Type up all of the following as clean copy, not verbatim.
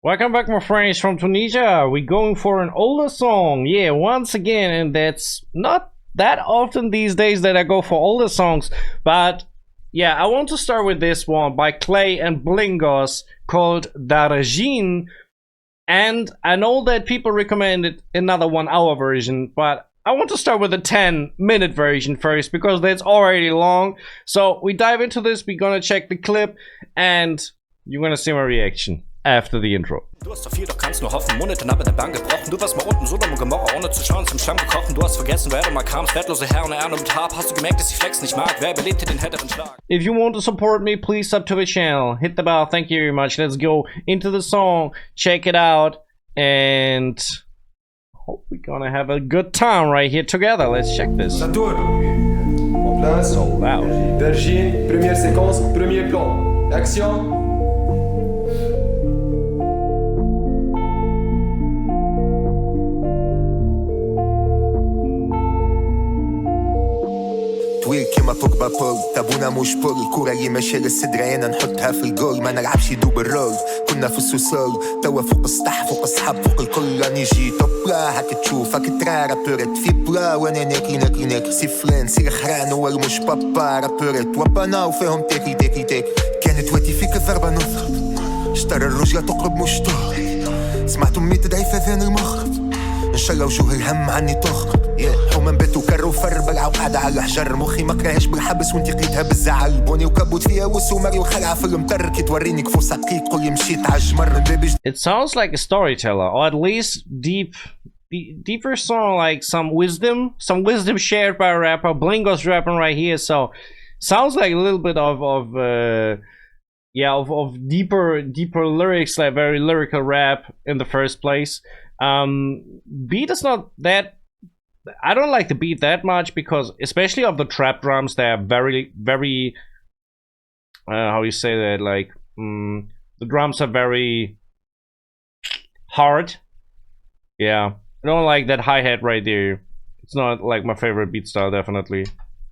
Welcome back, my friends from Tunisia. We're going for an older song. Yeah, once again, and that's not that often these days that I go for older songs. But yeah, I want to start with this one by Klay and Blingos called Darjin. And I know that people recommended another 1 hour version, but I want to start with a 10-minute version first because that's already long. So we dive into this, we're gonna check the clip, and you're gonna see my reaction after the intro. Du hast so viel, doch kannst nur hoffen, monatelang mit der Bank gebrochen. Du warst mal unten, Sodom und Gomorra, ohne zu schauen, zum Stamm gekrochen. Du hast vergessen, wer du mal kamst, wertlose Herren, Ehren und Hab. Hast du gemerkt, dass ich Flex nicht mag? Wer überlebt dir den härteren Schlag? If you want to support me, please sub to the channel. Hit the bell, thank you very much. Let's go into the song, check it out, and hope we're gonna have a good time right here together. Let's check this. Ça tourne. En place. So loud. Darjin, première séquence, premier plan. Action. طويل كيما بوجبا بول تابونا مش بول الكورة اللي ماشية للصدر عينا نحطها في الجول ما نلعبش دوب الرول كنا في السوسول توا فوق السطح فوق الصحاب فوق الكل راني جي توبلا هاك تشوف هاك ترى رابورت في بلا وانا ناكلي سي فلان سي الخران هو مش بابا رابورت وبانا وفيهم تاكي كانت واتي فيك الضربة نضرب اشترى الرجلة تقرب مش تهرب سمعت امي تدعي في اذان المغرب ان شاء الله وجوه الهم عني تخرب حوما بيت وكر وفر بلعب قاعدة على الحجر مخي ما كرهش بالحبس وانتي قيتها بالزعل بوني وكبوت فيها وسومري وخلعة في المطر كي توريني كفوس حقيق قولي مشيت عالجمر It sounds like a storyteller, or at least deeper song, like some wisdom shared by a rapper. Blingos rapping right here, so sounds like a little bit of deeper lyrics, like very lyrical rap in the first place. Beat is not that. I don't like the beat that much because, especially of the trap drums, they are very how you say that, like the drums are very hard. Yeah, I don't like that hi-hat right there. It's not like my favorite beat style, definitely.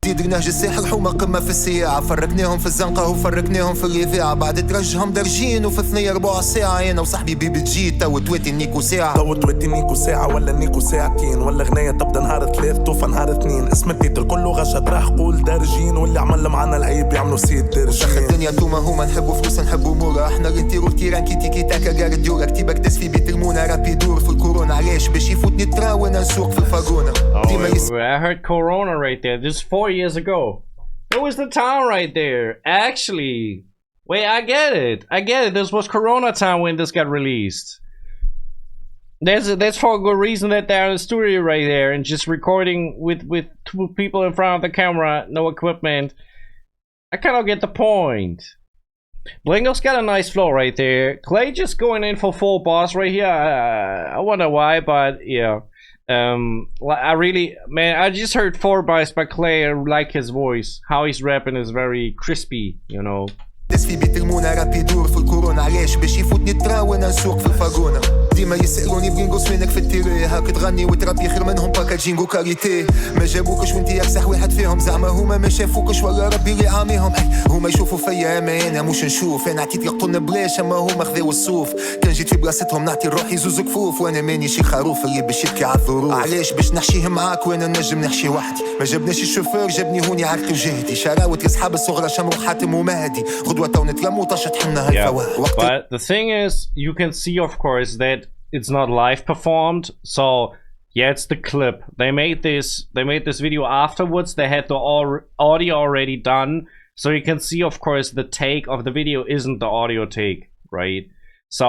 تيدك نهج الساحل حومة قمة في السياعة فرقناهم في الزنقة وفرقناهم في الإذاعة بعد ترجهم درجين وفي 2 ساعة أنا وصاحبي بيبي جيت تو تويتي نيكو ساعة ولا نيكو ساعتين ولا غناية تبدا نهار 3 توفى نهار 2 اسم التيتر كله غشت راح قول دارجين واللي عمل معنا العيب يعملوا سيد دارجين دخل الدنيا دوما هما نحبوا فلوس نحبوا مورا احنا غنطيرو الكيران كيتي كيتاكا قارد ديورا كتيبك دس في بيت المونا رابي دور في الكورونا علاش باش يفوتني الترا وانا نسوق في الفاغونا I heard Corona right there. This is 4 years ago. It was the town right there. Actually, wait, I get it. This was Corona time when this got released. That's for a good reason that they're in the studio right there and just recording with 2 people in front of the camera, no equipment. I kind of get the point. Blingos got a nice flow right there. Klay just going in for full boss right here. I wonder why, but yeah. I just heard 4 bars by Klay. I like his voice. How he's rapping is very crispy, you know. دس في بيت المونا رابي دور في الكورونا علاش باش يفوتني الترا وانا نسوق في الفاغونا ديما يسألوني بلينغوس وينك في التيري هاك تغني وتربي خير منهم باكاجينغ وكاليتي ما جابوكش وانتي اكسح واحد فيهم زعما هما ما شافوكش ولا ربي اللي عاميهم هما يشوفوا فيا اما انا مش نشوف انا عطيت يقطن بلاش اما هما خذاو الصوف كان جيت في بلاصتهم نعطي روحي زوز كفوف وانا ماني شي خروف اللي باش يبكي على الظروف علاش باش نحشيه معاك وانا نجم نحشي وحدي ما جابناش الشوفور جابني هوني عرقي وجهدي شراوت اصحاب الصغرى شمرو حاتم ومهدي غدوه تو نتلمو Yeah, but the thing is, you can see, of course, that it's not live performed. So yeah, it's the clip. They made this video afterwards. They had the audio already done, so you can see, of course, the take of the video isn't the audio take, right? So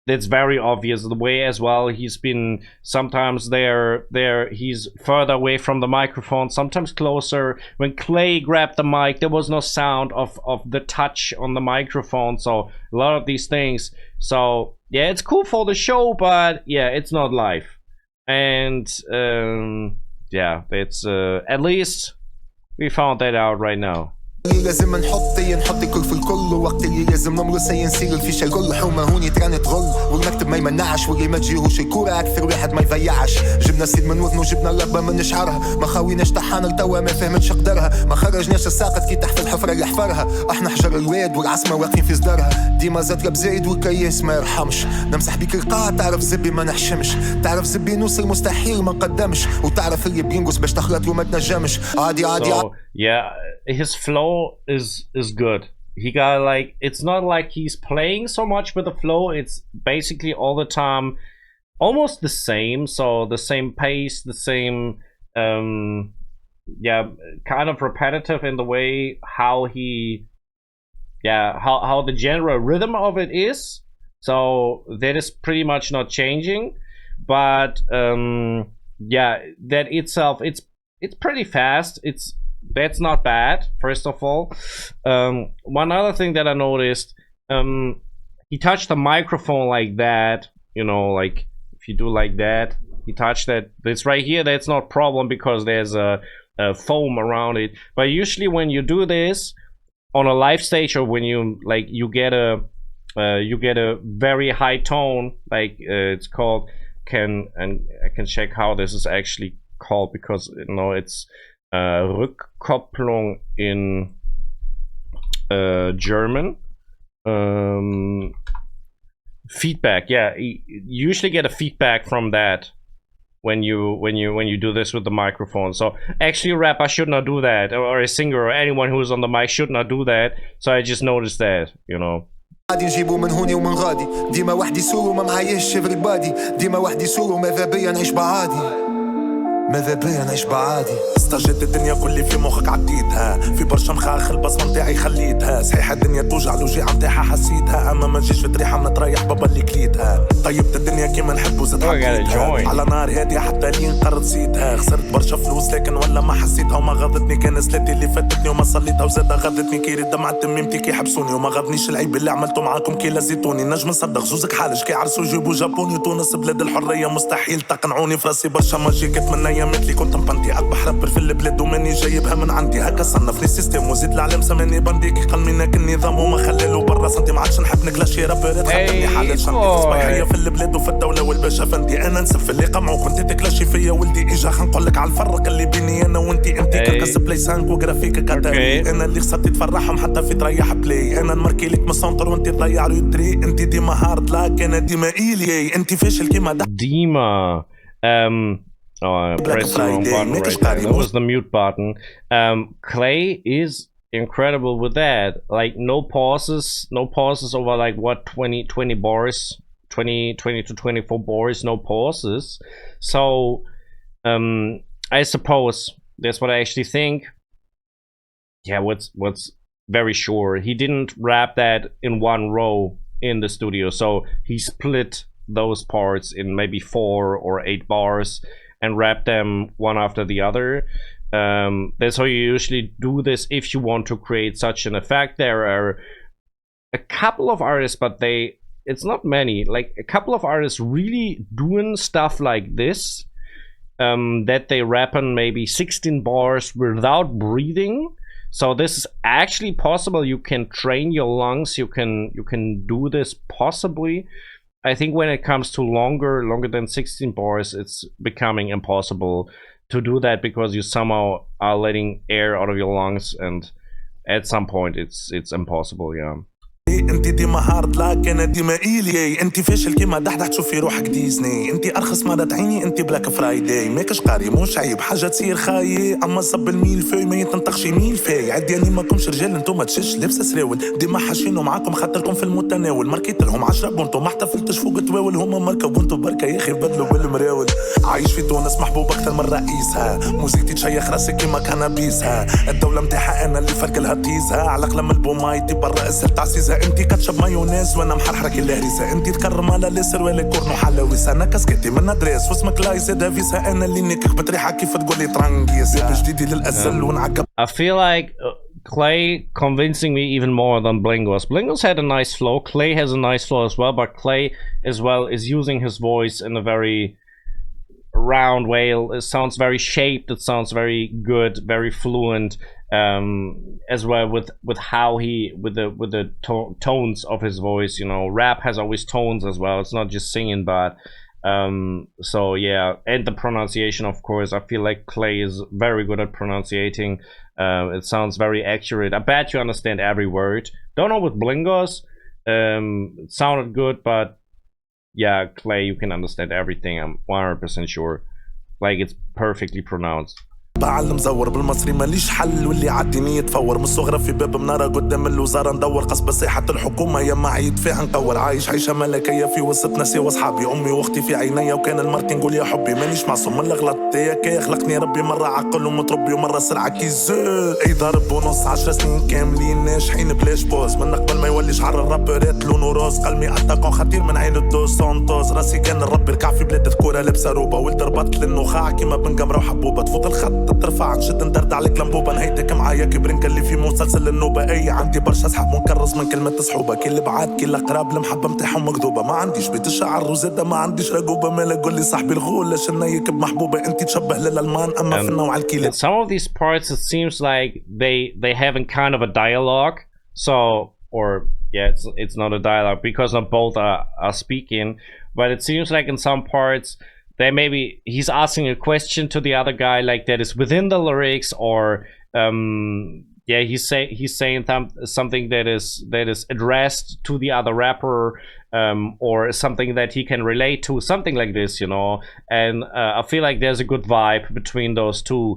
that's very obvious. The way as well he's been sometimes he's further away from the microphone, sometimes closer. When Klay grabbed the mic, there was no sound of the touch on the microphone. So a lot of these things. So yeah, it's cool for the show, but yeah, it's not live. And yeah, it's at least we found that out right now. اللي لازم نحط الكل في الكل ووقت اللي لازم نمرس ينسير الفيشه الكل حومه هوني تران تغل والمكتب ما يمنعش واللي ما تجيهوش الكوره اكثر واحد ما يضيعش جبنا السيد من وذنه وجبنا اللبه من شعرها ما خاويناش طحان توا ما فهمتش قدرها ما خرجناش الساقط كي تحت الحفره اللي حفرها احنا حجر الواد والعصمه واقفين في صدرها ديما زاد بزايد والكياس ما يرحمش نمسح بيك القاع تعرف زبي ما نحشمش تعرف زبي نوصل مستحيل ما نقدمش وتعرف اللي بلينغوس باش تخلط وما تنجمش عادي So, yeah, his flow is good. He got like, it's not like he's playing so much with the flow, it's basically all the time almost the same, so the same pace, the same yeah, kind of repetitive in the way how he, yeah, how the general rhythm of it is. So that is pretty much not changing, but yeah, that itself, it's pretty fast. That's not bad, first of all. One other thing that I noticed, he touched the microphone like that, you know, like if you do like that, he touched that. This right here, that's not problem because there's a foam around it. But usually when you do this on a live stage or when you like you get a very high tone, like it's called. And I can check how this is actually called because you know it's Rückkopplung in German. Feedback, yeah, you usually get a feedback from that when you do this with the microphone. So actually rap, I should not do that, or a singer or anyone who's on the mic should not do that. So I just noticed that, you know. غادي نجيبو من هوني ومن غادي ديما وحدي سولو ما معايش everybody ديما وحدي سولو ماذا بيا نعيش بعادي ماذا بيا نعيش بعادي استجد الدنيا كل في مخك عديتها في برشا مخاخ البصمة متاعي خليتها صحيحة الدنيا توجع الوجيعة متاعها حسيتها اما ما نجيش في طريحة من تريح بابا اللي كليتها طيبت الدنيا كيما نحب وزاد حبيتها على نار هادية حتى لين قررت زيدها خسرت برشا فلوس لكن ولا ما حسيتها وما غضتني كان سلاتي اللي فاتتني وما صليتها وزاد غضتني كي رد دمعة تميمتي كي حبسوني وما غضنيش العيب اللي عملته معاكم كي لزيتوني نجم نصدق زوزك حالج كي عرسوا يجيبوا جابوني تونس بلاد الحرية مستحيل تقنعوني في راسي برشا ماجيك اتمنى مثلي كنت مبنتي اكبح رابر في البلاد وماني جايبها من عندي هكا صنفني السيستم وزيد العالم سماني بندي كي قال منك النظام وما خلالو برا سنتي ما عادش نحب نكلاشي رابرات خدمني حالات شنطي في صباحيه في البلاد وفي الدوله والباشا فندي انا نسف اللي قمعوا كنت تكلاشي فيا ولدي اجا خنقول لك على الفرق اللي بيني انا وانتي انتي كركس بلاي سانك وجرافيك كاتاري انا اللي خسرت تفرحهم حتى في تريح بلاي انا نمركي لك من السنتر وانتي تضيع روتري انتي ديما هارد لاك انا ديما ايلي انتي فاشل كيما ديما Oh, I pressed the wrong button right there. That was the mute button. Klay is incredible with that. Like no pauses over like what 20 bars, 20 to 24 bars, no pauses. So I suppose that's what I actually think. Yeah, what's very sure, he didn't rap that in one row in the studio, so he split those parts in maybe 4 or 8 bars and wrap them one after the other. That's how you usually do this if you want to create such an effect. There are a couple of artists, but it's not many, like a couple of artists really doing stuff like this, that they rap on maybe 16 bars without breathing. So this is actually possible. You can train your lungs, you can do this possibly. I think when it comes to longer than 16 bars, it's becoming impossible to do that because you somehow are letting air out of your lungs, and at some point it's impossible. Yeah. انت ديما هارد لاك انا ديما ايلي انت فاشل كيما دحدح تشوفي روحك ديزني انت ارخص مرة عيني انت بلاك فرايداي ماكش قاري مش عيب حاجه تصير خايي اما صب الميل في ما يتنطقش ميل في عدي اني ماكمش رجال انتم تشش لبسه سراول ديما حاشينو معاكم خاطركم في المتناول ماركيت لهم 10 بونتو ما احتفلتش فوق تواول هما ماركه بونتو بركه يا اخي بدلوا بالمراول عايش في تونس محبوب اكثر من رئيسها موزيكتي تشيخ راسي كيما كنابيسها الدوله متاعها انا اللي فرق لها تيزها على قلم البومايتي برا اسهل تعسيزها انتي كاتشب مايونيز وانا محرحرك الهريسه انتي تكرم على ليسر ولا كورنو حلاويس انا كاسكيتي من ادريس واسمك لايس دافيسها انا اللي نكخ بتريحه كيف تقول لي ترانجيس جديدي للازل ونعقب. I feel like Klay convincing me even more than Blingos. Blingos had a nice flow. Klay has a nice flow as well, but Klay as well is using his voice in a very round way. It sounds very shaped, it sounds very good, very fluent, as well with how he with the tones of his voice. You know, rap has always tones as well. It's not just singing, but so yeah, and the pronunciation, of course. I feel like Klay is very good at pronunciating. It sounds very accurate. I bet you understand every word. Don't know with Blingos. It sounded good, but yeah, Klay, you can understand everything. I'm 100% sure. Like, it's perfectly pronounced. بعلم زور بالمصري ماليش حل واللي عديني يتفور من الصغرى في باب منارة قدام الوزارة ندور قصب ساحة الحكومة يا معيد فيها نقور عايش عيشة ملكية في وسط ناسي واصحابي امي واختي في عينيا وكان المرتي نقول يا حبي مانيش معصوم من الغلط يا كي خلقني ربي مرة عقل ومتربي ومرة سرعة كي زو اي ضرب ونص 10 سنين كاملين ناجحين بلاش بوز من قبل ما يولي شعر الرابرات لونه روز قلمي اتاكون خطير من عين الدوز سونتوز راسي كان الرب يركع في بلاد الكورة لابسة روبة ولد ربطت للنخاع كيما بنقمرة وحبوبة تفوت الخط ترفع نشد ندرد عليك لمبوبة نهيتك معايا كبرنك اللي في مسلسل النوبة اي عندي برشا اصحاب منكرز من كلمة صحوبة كل اللي بعاد كل قراب المحبة متاعهم مكذوبة ما عنديش بيت الشعر وزادة ما عنديش رقوبة مالا قول لي صاحبي الغول لاش نيك بمحبوبة انت تشبه للالمان اما في النوع الكيلة. Some of these parts it seems like they having kind of a dialogue, so or yeah, it's not a dialogue because not both are speaking, but it seems like in some parts that maybe he's asking a question to the other guy like that is within the lyrics, or yeah, he's saying something that is addressed to the other rapper, or something that he can relate to, something like this, you know. And I feel like there's a good vibe between those two.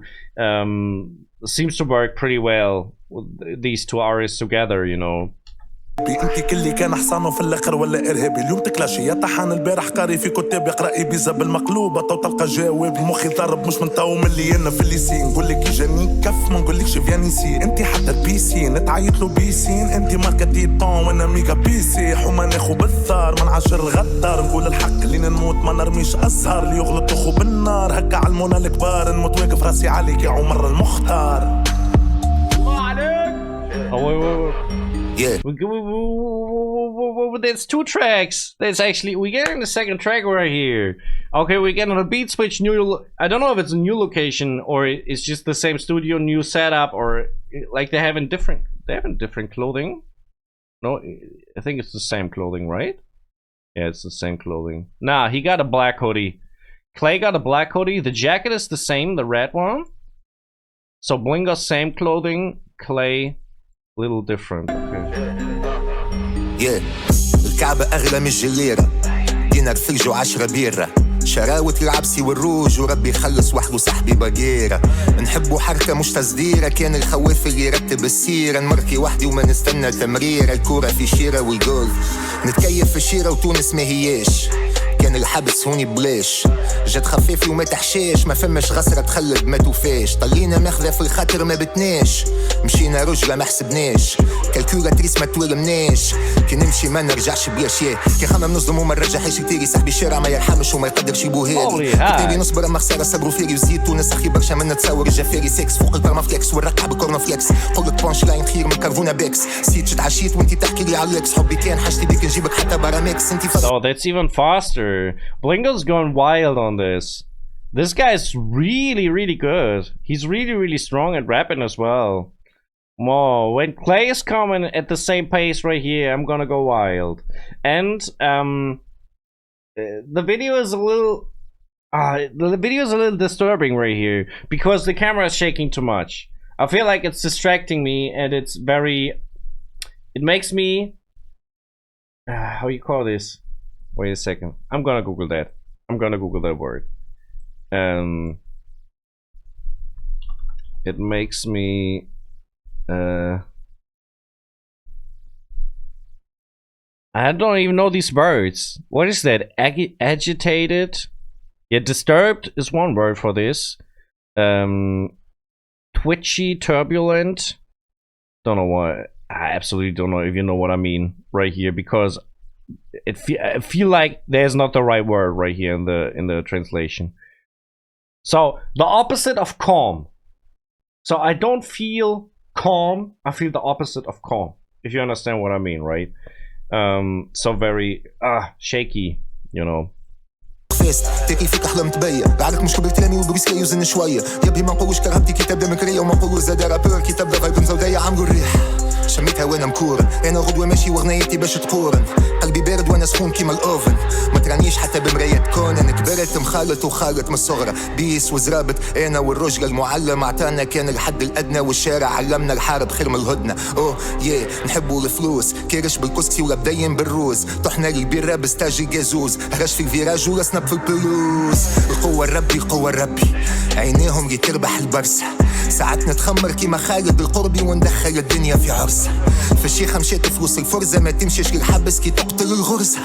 Seems to work pretty well with these two artists together, you know. انت كلي كان حصانه في الاخر ولا ارهابي اليوم تكلاشي يا طحان البارح قاري في كتاب يقرا ابيزا بالمقلوبه تو تلقى جواب مخي ضرب مش من تو ملي انا في الليسين نقول لك يجاني كف ما نقولكش فياني سي انت حتى البيسي نتعيط له بيسين انت ماركه تيتون وانا ميجا بيسي حما ناخو بالثار ما نعاشر غدار نقول الحق اللي نموت ما نرميش ازهر اللي يغلط اخو بالنار هكا على المنى الكبار نموت واقف راسي عليك يا عمر المختار الله عليك. wait. Yeah. There's two tracks. There's actually, we're getting the second track right here. Okay, we're getting a beat switch. New. I don't know if it's a new location or it's just the same studio, new setup, or like they have different clothing. No, I think it's the same clothing, right? Yeah, it's the same clothing. Nah, he got a black hoodie. Klay got a black hoodie. The jacket is the same, the red one. So Blingos same clothing. Klay little different. Okay. Yeah. الكعبة أغلى من الجليرة دينار ثلج و10 بيرة شراوة العبسي والروج وربي يخلص وحده صاحبي بقيرة نحبوا حركة مش تصديرة كان الخواف اللي يرتب السيرة نمركي وحدي وما نستنى تمريرة الكورة في شيرة والجول نتكيف في شيرة وتونس ما هياش كان الحبس هوني بلاش جات خفافي وما تحشاش ما فماش غسرة تخلد ما توفاش طلينا ماخذة في الخاطر ما بتناش مشينا رجلة ما حسبناش كالكولاتريس ما تولمناش كي نمشي ما نرجعش بياشيه كي خمم نصدم وما نرجعش كتيري صاحبي الشارع ما يرحمش وما يقدرش يبوهالي كتيري نصبر اما خسارة صبروا فيري وزيد تونس اخي برشا منا تصور الجفاري سكس فوق البرمافلكس والرقع بكورنا فليكس قولك بانش لاين خير من كارفونا بيكس سيت شت عشيت وانتي تحكي لي عليكس حبي كان حاجتي بيك نجيبك حتى برامكس انتي So that's even faster. Blingos going wild on this. This guy's really good. He's really strong at rapping as well. Whoa, when Klay is coming at the same pace right here, I'm gonna go wild. And the video is a little disturbing right here because the camera is shaking too much. I feel like it's distracting me, and it makes me how you call this? Wait a second. I'm gonna Google that. I'm gonna Google that word. It makes me I don't even know these words. What is that? Agitated? Yeah, disturbed is one word for this. Twitchy, turbulent. Don't know why. I absolutely don't know if you know what I mean right here, because I feel like there's not the right word right here in the translation. So the opposite of calm. So I don't feel calm. I feel the opposite of calm. If you understand what I mean, right? So very shaky, you know. فاست تاكل فيك أحلام تبيا بعدك مش كبرت رامي وبريسكا يوزن شوية يبي ما نقولوش كرهبتي كتاب ديمقراطية وما نقولوش زاد رابور كتاب دا فايب مزودية عملوا الريح شميتها وانا مكورن انا غدوة ماشي وغنيتي باش تقورن قلبي بارد وانا سخون كيما الاوفن ما ترانيش حتى بمراية كونن كبرت مخالط وخالط من الصغرى بيس وزرابت انا والرجل المعلم عطانا كان الحد الادنى والشارع علمنا الحارب خير من الهدنة اوه ياه نحبوا الفلوس كيرش بالكسكسي ولا بدين بالروز طحنا البيرة بستاجي جازوز هرش في الفيراج ورسنا في البلوز القوة الربي عينيهم يتربح البرسة ساعات نتخمر كيما خالد القربي وندخل الدنيا في عرسة في الشيخة مشيت فلوس الفرزة ما تمشيش للحبس كي تقتل الغرزة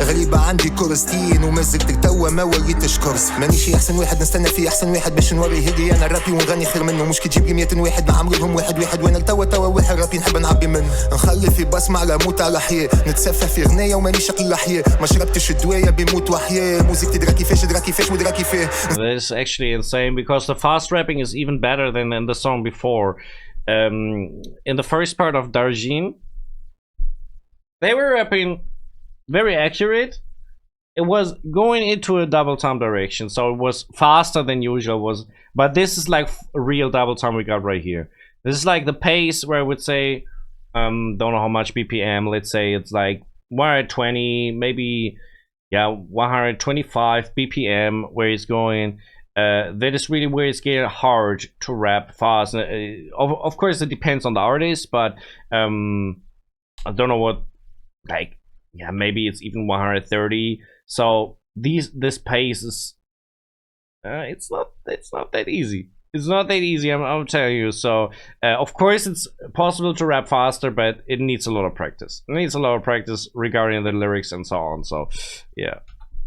غريبة عندي كورستين وما زلت توا ما وريتش كورس مانيش احسن واحد نستنى فيه احسن واحد باش نوري هدي انا رابي ونغني خير منه مش كي تجيب لي 100 واحد نعملهم واحد وانا توا واحد رابي نحب نعبي منه نخلي في بصمة على موت على حياة نتسفى في غنية ومانيش شكل الحياة ما شربتش الدواية بموت وحياة موزيك تدرا كيفاش ودرا كيفاه. This is actually insane because the fast rapping is even better than in the song before. In the first part of Darjin, they were rapping very accurate. It was going into a double time direction, so it was faster than usual. But this is like a real double time we got right here. This is like the pace where I would say, don't know how much BPM. Let's say it's like 120, maybe 125 BPM where it's going. That is really where it's getting hard to rap fast. Of course, it depends on the artist, but I don't know what, like, maybe it's even 130. So this pace is, it's not that easy. It's not that easy. I'm telling you. So of course, it's possible to rap faster, but it needs a lot of practice. It needs a lot of practice regarding the lyrics and so on. So yeah.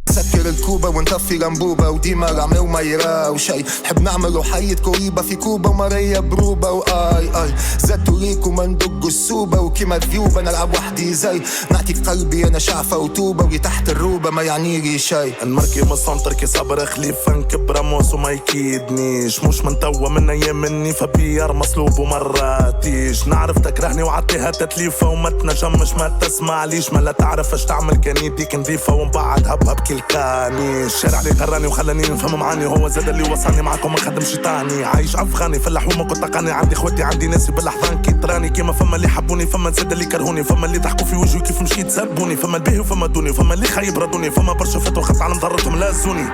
سكر الكوبا ونطفي لمبوبة وديما العمى وما يراو شي نحب نعملو حية كوريبة في كوبا وماريا بروبة وآي زدتو ليك وما ندقو السوبة وكيما ذيوبة نلعب وحدي زي نعطيك قلبي أنا شعفة وتوبة وي تحت الروبة ما يعنيلي شي المركي مصان تركي صبر خليفة نكب راموس وما يكيدنيش مش من توا من أيام مني فبيار مصلوب ومراتيش نعرف تكرهني وعطيها تتليفة وما تنجمش ما تسمعليش ما لا تعرف اش تعمل كان يديك نظيفة ومن بعد هبها الكاني الشارع اللي قراني وخلاني نفهم معاني هو زاد اللي وصلني معاكم ما خدم شيطاني عايش افغاني في اللحومه كنت قاني عندي خواتي عندي ناسي بالاحضان كي تراني كيما فما اللي حبوني فما زاد اللي كرهوني فما اللي ضحكوا في وجهي كيف مشيت سبوني فما الباهي وفما دوني وفما اللي خايب ردوني فما برشا فاتوا خط على مضرتهم لازوني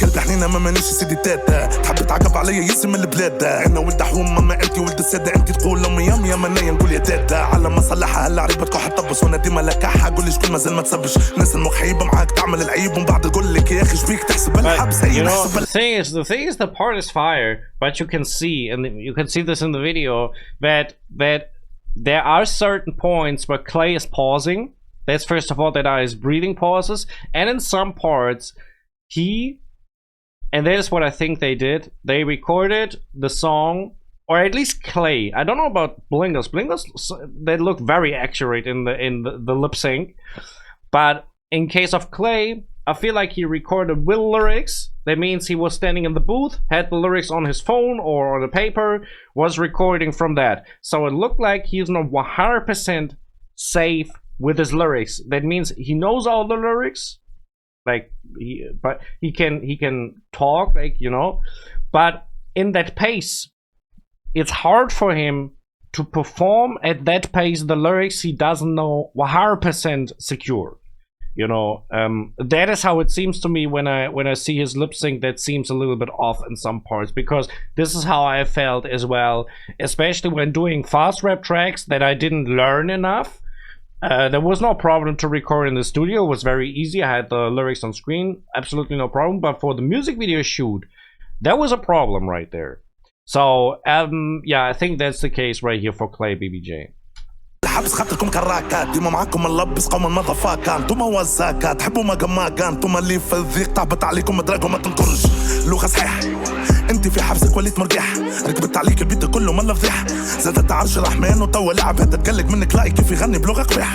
قلبي حنينه ما مانيش سيدي تاتا تحب تعقب عليا يسم البلاد انا ولد حوم ماما انت ولد الساده انت تقول امي يا منايا نقول يا تاتا على ما صلحها هلا عريبتك حتطبس وانا ديما لكحها قول لي شكون مازال ما تسبش الناس المخيبه معاك تعمل العيب ومن بعد تقول لك يا اخي شبيك تحسب الحبس you know, the thing is the part is fire, but you can see, and you can see this in the video, that there are certain points where Klay is pausing. That's first of all, that are his breathing pauses, and in some parts and that is what I think they did, they recorded the song, or at least Klay. I don't know about Blingos. They look very accurate in the lip sync, but in case of Klay, I feel like he recorded with lyrics. That means he was standing in the booth, had the lyrics on his phone or on the paper, was recording from that. So it looked like he's not 100% safe with his lyrics. That means he knows all the lyrics, like but he can talk, like, you know, but in that pace, it's hard for him to perform at that pace the lyrics he doesn't know 100% secure. You know, that is how it seems to me when I see his lip sync. That seems a little bit off in some parts, because this is how I felt as well, especially when doing fast rap tracks that I didn't learn enough. There was no problem to record in the studio. It was very easy. I had the lyrics on screen, absolutely no problem. But for the music video shoot, that was a problem right there. So yeah, I think that's the case right here for Klay BBJ. الحبس خاطركم كراكات ديما معاكم نلبس قوم المضافاكا انتوما وزاكا تحبوا ما قماكا انتوما اللي في الضيق تعبت عليكم مدراكم ما تنكرش لغة صحيح انت في حبسك وليت مرجح ركبت عليك البيت كله ملا فضيح زادت عرش الرحمن وطول لعب هدا تقلق منك لايك كيف يغني بلغة قبيح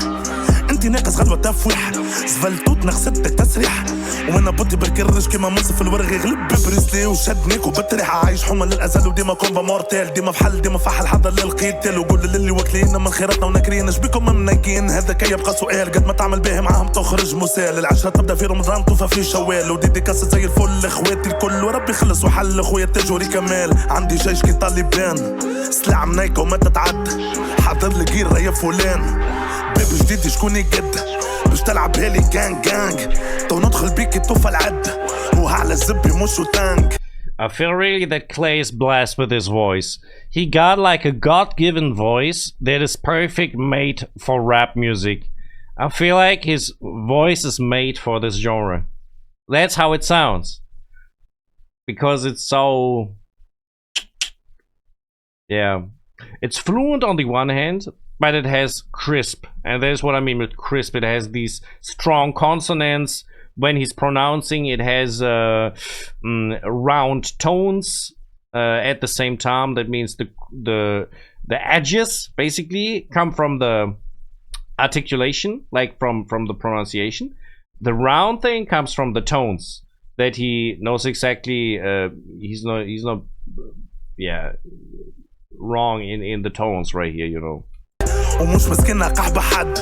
انت قلتي ناقص غدوة تفويح زفلتوت نخسدتك تسريح وانا بطي بركرج كيما منصف الورغ يغلب ببريسلي وشدنيك وبالتريحة عايش حمى للأزل وديما كومبا مورتيل ديما في حل ديما فحل حضر للقتال وقول للي واكلين من خيراتنا وناكرين شبيكم مناكين هذا كي يبقى سؤال قد ما تعمل به معاهم تخرج مسال العشرة تبدا في رمضان توفى في شوال وديدي كاسة زي الفل اخواتي الكل وربي خلص وحل اخويا التجوري كمال عندي جيش كي طالبان سلع منايكة وما تتعد حاضر لي جير يا فلان باب جديد شكون يقد باش تلعب هالي جانج جانج تو ندخل بيكي توفى العد وهعلى الزبي مش وتانج. I feel really that Klay is blessed with his voice. He got like a God-given voice that is perfect made for rap music. I feel like his voice is made for this genre. That's how it sounds. Because it's so... yeah. It's fluent on the one hand, but it has crisp. And that's what I mean with crisp. It has these strong consonants. When he's pronouncing, it has round tones at the same time. That means the edges basically come from the articulation, like from the pronunciation. The round thing comes from the tones that he knows exactly. He's not yeah, wrong in the tones right here, you know. ومش مسكنها قحبة حد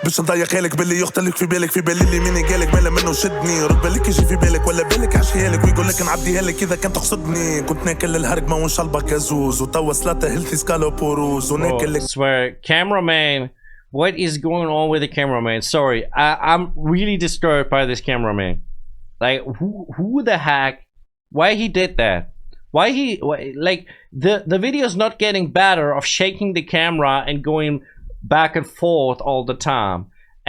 باش نضيق لك باللي يختلك في بالك في بالي اللي مين قالك مالا منه شدني رد بالك يجي في بالك ولا بالك عشيها لك ويقول لك نعديها لك اذا كان تقصدني كنت ناكل الهرق ما ونشلبك كازوز وتوا سلاطة هيلثي سكالوبوروز وناكل لك. Swear, cameraman, what is going on with the cameraman? Sorry, I'm really disturbed by this cameraman. Like, who the heck? Why he did that? Why like the video is not getting better of shaking the camera and going back and forth all the time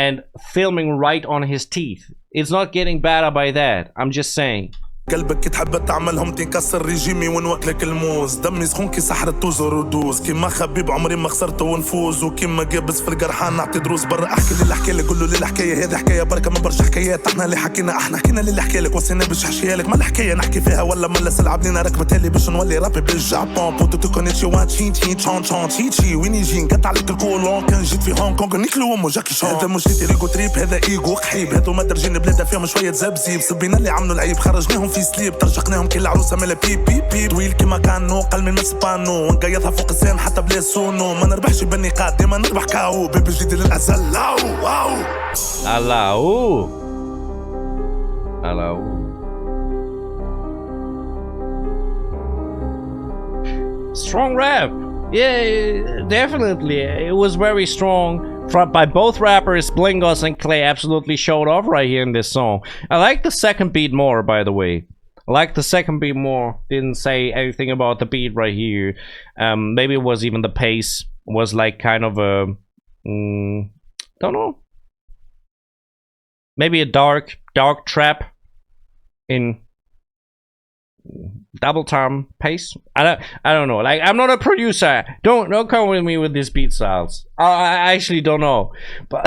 and filming right on his teeth. It's not getting better by that. I'm just saying. قلبك كي تحب تعملهم تنكسر ريجيمي ونوكلك الموز دمي سخون كي سحر توزر ودوز كيما خبيب عمري ما خسرته ونفوز وكيما جابس في القرحان نعطي دروس برا احكي للي حكي لك قول له للحكايه هذه حكايه بركه ما برشا حكايات احنا اللي حكينا احنا حكينا للي حكي لك وصينا باش نحكيها لك ما الحكايه نحكي فيها ولا ما لسلعب لينا ركبتها لي باش نولي رابي بالجابون بوتو تكونيتشي وان تشين تشين تشون تشون تشي تشي وين يجي نقطع عليك الكولون كان جيت في هونغ كونغ نيكلو امو جاكي شون هذا مش جيتي ريكو تريب هذا ايجو قحيب هذو ما درجين بلادها فيهم شويه زبزيب صبينا اللي عملوا العيب خرجناهم في سليب ترجقنا كي العروسة مالا بيب بيب بيب طويل كيما كانو قل من مسبانو ونقيضها فوق السين حتى بلا سونو ما نربحش بالنقاط ديما نربح كاو بيبي جديد للأزل لاو واو Allahu. Allahu. Strong rap. Yeah, definitely. It was very strong. By both rappers, Blingos and Klay absolutely showed off right here in this song. I like the second beat more, by the way. I like the second beat more. Didn't say anything about the beat right here. Maybe it was even the pace was like kind of a don't know. Maybe a dark trap in double time pace. I don't know. Like, I'm not a producer. Don't come with me with these beat styles. I actually don't know. But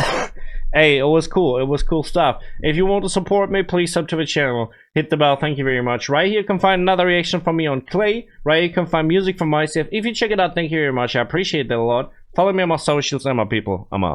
hey, it was cool. It was cool stuff. If you want to support me, please sub to the channel. Hit the bell. Thank you very much. Right here you can find another reaction from me on Klay. Right here you can find music from myself. If you check it out, thank you very much. I appreciate that a lot. Follow me on my socials and my people. I'm out.